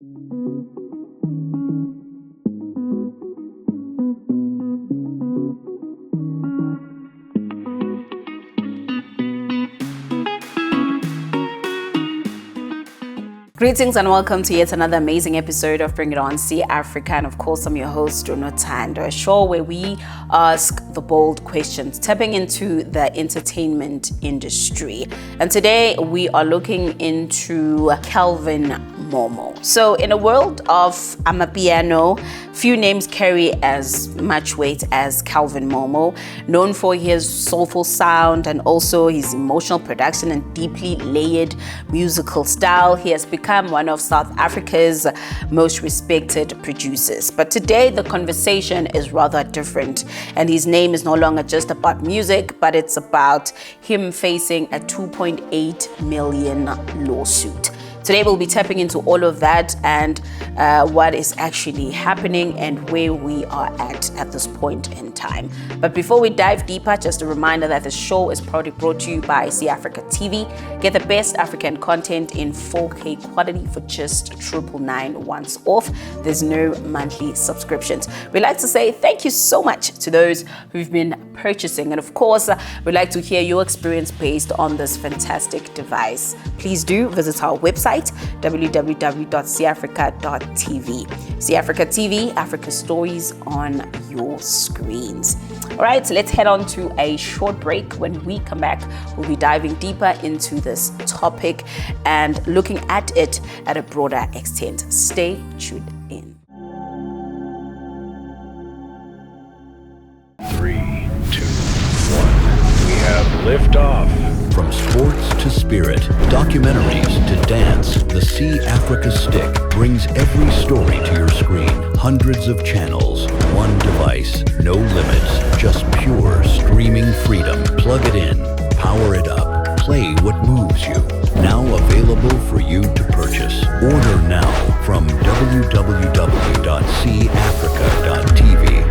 Greetings and welcome to yet another amazing episode of Bring It On cAfrica, and of course I'm your host Jonathan, a show where we ask the bold questions, tapping into the entertainment industry. And today we are looking into Kelvin Momo. So in a world of Amapiano, few names carry as much weight as Kelvin Momo, known for his soulful sound and also his emotional production and deeply layered musical style. He has become one of South Africa's most respected producers. But today the conversation is rather different, and his name is no longer just about music, but it's about him facing a 2.8 million lawsuit. Today we'll be tapping into all of that and what is actually happening and where we are at this point in time. But before we dive deeper, just a reminder that the show is proudly brought to you by cAfrica TV. Get the best African content in 4K quality for just $999 once off. There's no monthly subscriptions. We'd like to say thank you so much to those who've been purchasing, and of course we'd like to hear your experience based on this fantastic device. Please do visit our website www.cAfrica.tv. cAfrica TV, Africa stories on your screens. All right, so let's head on to a short break. When we come back, we'll be diving deeper into this topic and looking at it at a broader extent. Stay tuned in. 3, 2, 1. We have liftoff. From sports to spirit, documentaries to dance, the cAfrica stick brings every story to your screen. Hundreds of channels, one device, no limits, just pure streaming freedom. Plug it in, power it up, play what moves you. Now available for you to purchase. Order now from www.cAfrica.tv.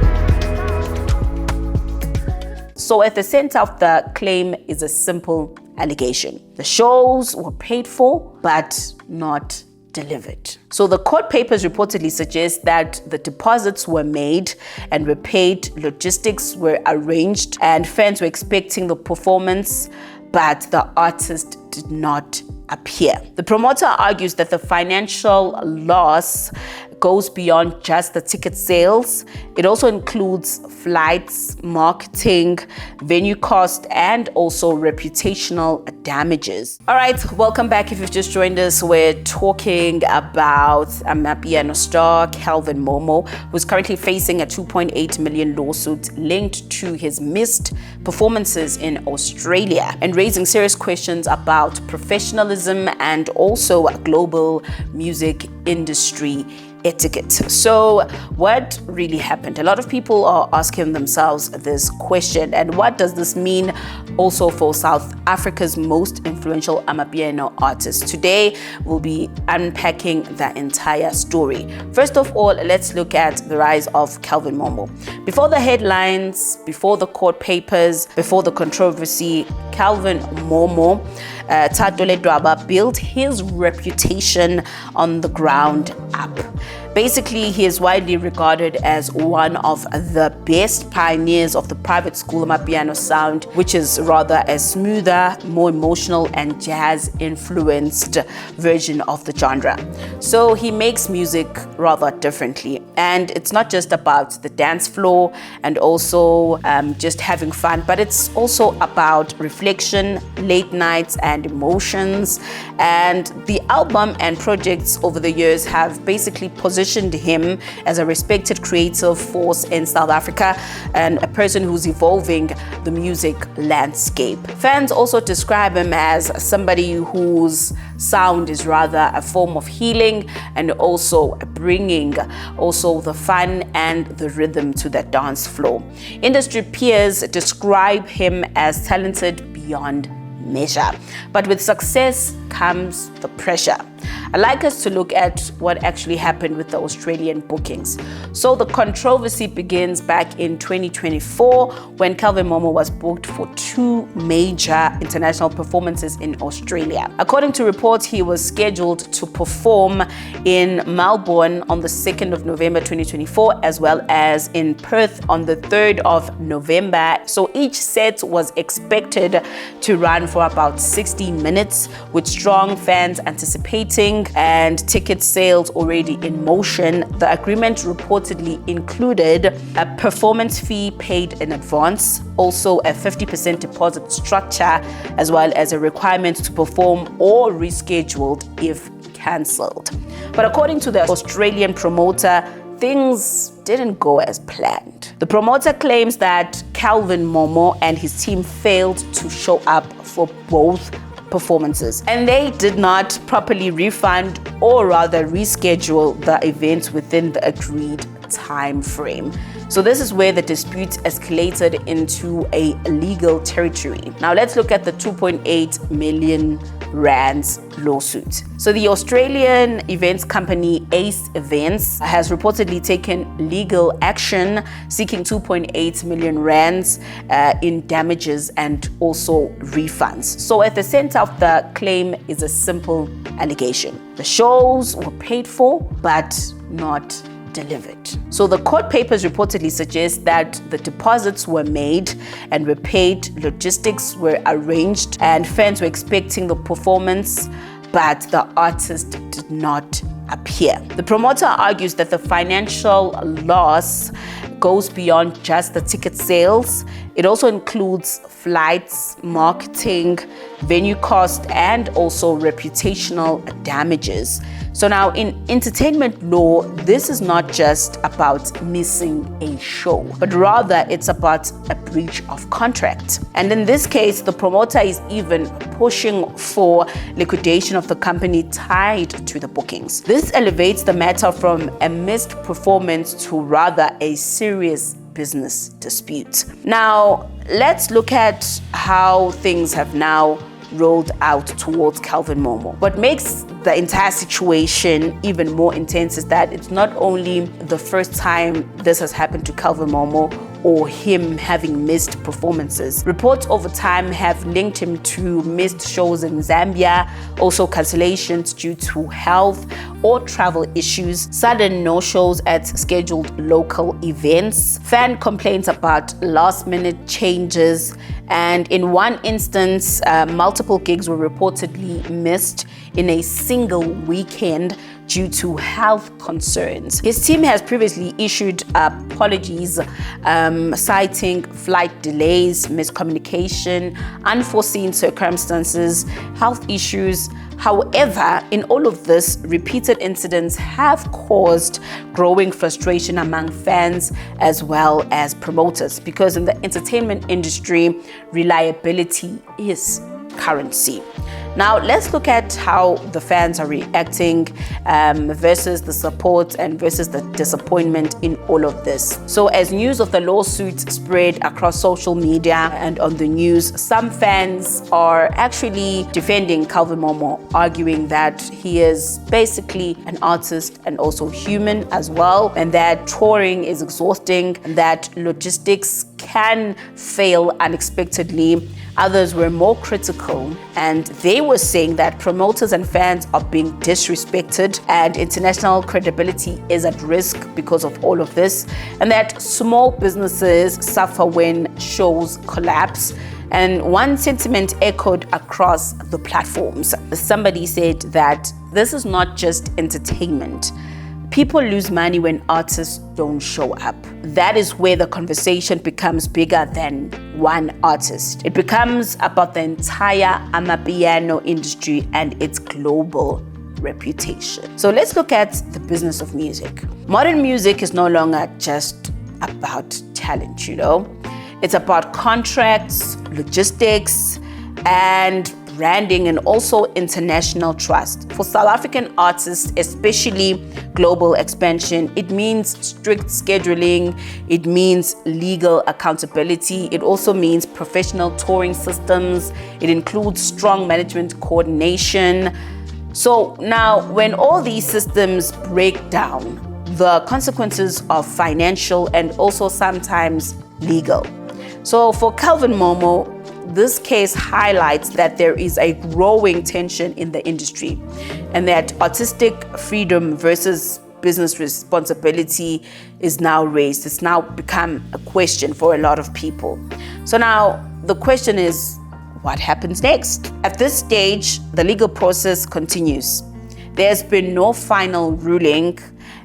So at the center of the claim is a simple allegation. The shows were paid for, but not delivered. So the court papers reportedly suggest that the deposits were made and were paid, logistics were arranged, and fans were expecting the performance, but the artist did not appear. The promoter argues that the financial loss goes beyond just the ticket sales. It also includes flights, marketing, venue cost, and also reputational damages. All right, welcome back. If you've just joined us, we're talking about Amapiano star Kelvin Momo, who's currently facing a 2.8 million lawsuit linked to his missed performances in Australia and raising serious questions about professionalism and also global music industry etiquette. So what really happened? A lot of people are asking themselves this question, and what does this mean also for South Africa's most influential Amapiano artists? Today we'll be unpacking the entire story. First of all, let's look at the rise of Kelvin Momo. Before the headlines, before the court papers, before the controversy, Kelvin Momo built his reputation on the ground up. Basically, he is widely regarded as one of the best pioneers of the private school Amapiano sound, which is rather a smoother, more emotional and jazz-influenced version of the genre. So he makes music rather differently, and it's not just about the dance floor and also just having fun, but it's also about reflection, late nights and emotions. And the album and projects over the years have basically positioned him as a respected creative force in South Africa and a person who's evolving the music landscape. Fans also describe him as somebody whose sound is rather a form of healing and also bringing also the fun and the rhythm to the dance floor. Industry peers describe him as talented beyond measure. But with success comes the pressure. I'd like us to look at what actually happened with the Australian bookings. So the controversy begins back in 2024 when Kelvin Momo was booked for 2 major international performances in Australia. According to reports, he was scheduled to perform in Melbourne on the 2nd of November 2024, as well as in Perth on the 3rd of November. So each set was expected to run for about 60 minutes, with strong fans anticipating and ticket sales already in motion. The agreement reportedly included a performance fee paid in advance, also a 50% deposit structure, as well as a requirement to perform or rescheduled if cancelled. But according to the Australian promoter, things didn't go as planned. The promoter claims that Kelvin Momo and his team failed to show up for both performances, and they did not properly refund or rather reschedule the events within the agreed time frame. So this is where the dispute escalated into a legal territory. Now let's look at the 2.8 million rands lawsuit. So the Australian events company Ace Events has reportedly taken legal action seeking 2.8 million rands in damages and also refunds. So at the center of the claim is a simple allegation. The shows were paid for but not delivered. So the court papers reportedly suggest that the deposits were made and were paid, logistics were arranged, and fans were expecting the performance, but the artist did not appear. The promoter argues that the financial loss goes beyond just the ticket sales. It also includes flights, marketing, venue cost, and also reputational damages. So now in entertainment law, this is not just about missing a show, but rather it's about a breach of contract. And in this case, the promoter is even pushing for liquidation of the company tied to the bookings. This elevates the matter from a missed performance to rather a serious business dispute. Now, let's look at how things have now rolled out towards Kelvin Momo. What makes the entire situation even more intense is that it's not only the first time this has happened to Kelvin Momo or him having missed performances. Reports over time have linked him to missed shows in Zambia, also cancellations due to health or travel issues, sudden no-shows at scheduled local events, fan complaints about last-minute changes, and in one instance, multiple gigs were reportedly missed in a single weekend due to health concerns. His team has previously issued apologies, citing flight delays, miscommunication, unforeseen circumstances, health issues. However, in all of this, repeated incidents have caused growing frustration among fans as well as promoters, because in the entertainment industry, reliability is currency. Now, let's look at how the fans are reacting versus the support and versus the disappointment in all of this. So as news of the lawsuit spread across social media and on the news, some fans are actually defending Kelvin Momo, arguing that he is basically an artist and also human as well, and that touring is exhausting, and that logistics can fail unexpectedly. Others were more critical, and they were saying that promoters and fans are being disrespected and international credibility is at risk because of all of this, and that small businesses suffer when shows collapse. And one sentiment echoed across the platforms. Somebody said that this is not just entertainment. People lose money when artists don't show up. That is where the conversation becomes bigger than one artist. It becomes about the entire Amapiano industry and its global reputation. So let's look at the business of music. Modern music is no longer just about talent, you know? It's about contracts, logistics, and branding, and also international trust. For South African artists, especially global expansion, it means strict scheduling, it means legal accountability, it also means professional touring systems, it includes strong management coordination, So now, when all these systems break down, the consequences are financial and also sometimes legal. So for Kelvin Momo, this case highlights that there is a growing tension in the industry and that artistic freedom versus business responsibility is now raised. It's now become a question for a lot of people. So now the question is, what happens next? At this stage, the legal process continues. There's been no final ruling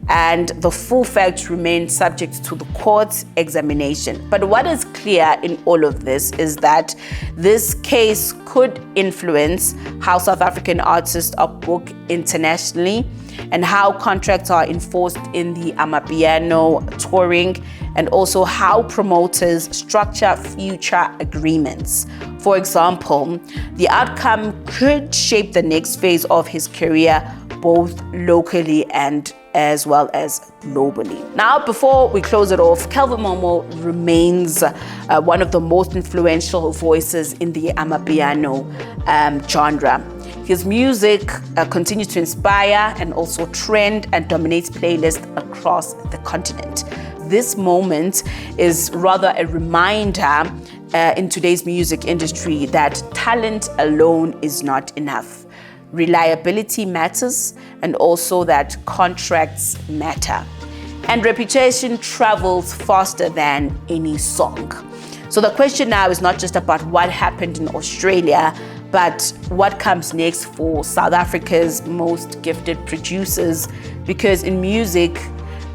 and the full facts remain subject to the court's examination. But what is clear in all of this is that this case could influence how South African artists are booked internationally and how contracts are enforced in the Amapiano touring, and also how promoters structure future agreements. For example, the outcome could shape the next phase of his career, both locally and as well as globally. Now, before we close it off, Kelvin Momo remains one of the most influential voices in the Amapiano genre. His music continues to inspire and also trend and dominates playlists across the continent. This moment is rather a reminder in today's music industry that talent alone is not enough. Reliability matters, and also that contracts matter. And reputation travels faster than any song. So the question now is not just about what happened in Australia, but what comes next for South Africa's most gifted producers, because in music,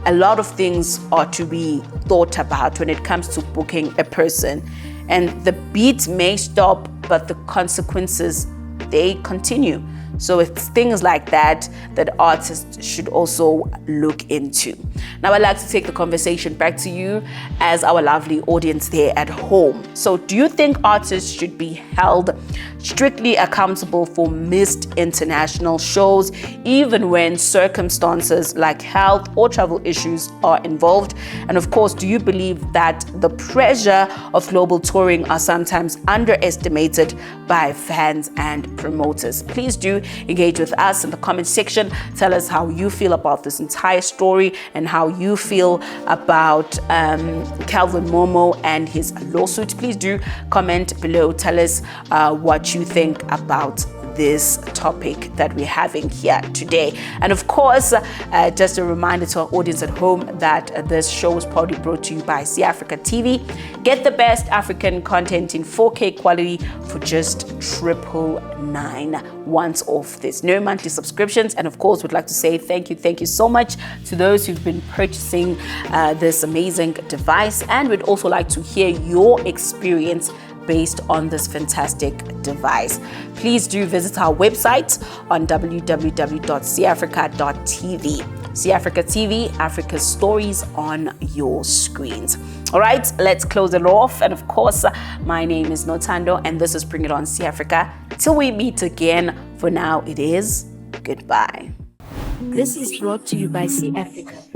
a lot of things are to be thought about when it comes to booking a person. And the beat may stop, but the consequences, they continue. So it's things like that that artists should also look into. Now, I'd like to take the conversation back to you as our lovely audience there at home. So do you think artists should be held strictly accountable for missed international shows, even when circumstances like health or travel issues are involved? And of course, do you believe that the pressure of global touring are sometimes underestimated by fans and promoters? Please do engage with us in the comment section. Tell us how you feel about this entire story and how you feel about Kelvin Momo and his lawsuit. Please do comment below. Tell us what you think about this topic that we're having here today. And of course, just a reminder to our audience at home that this show is proudly brought to you by cAfrica TV. Get the best African content in 4K quality for just $999 once off. There's no monthly subscriptions. And of course, we'd like to say thank you so much to those who've been purchasing this amazing device. And we'd also like to hear your experience based on this fantastic device. Please do visit our website on www.cAfrica.tv. cAfrica TV, Africa's stories on your screens. All right, let's close it off. And of course, my name is Notando, and this is Bring It On cAfrica. Till we meet again, for now, it is goodbye. This is brought to you by cAfrica.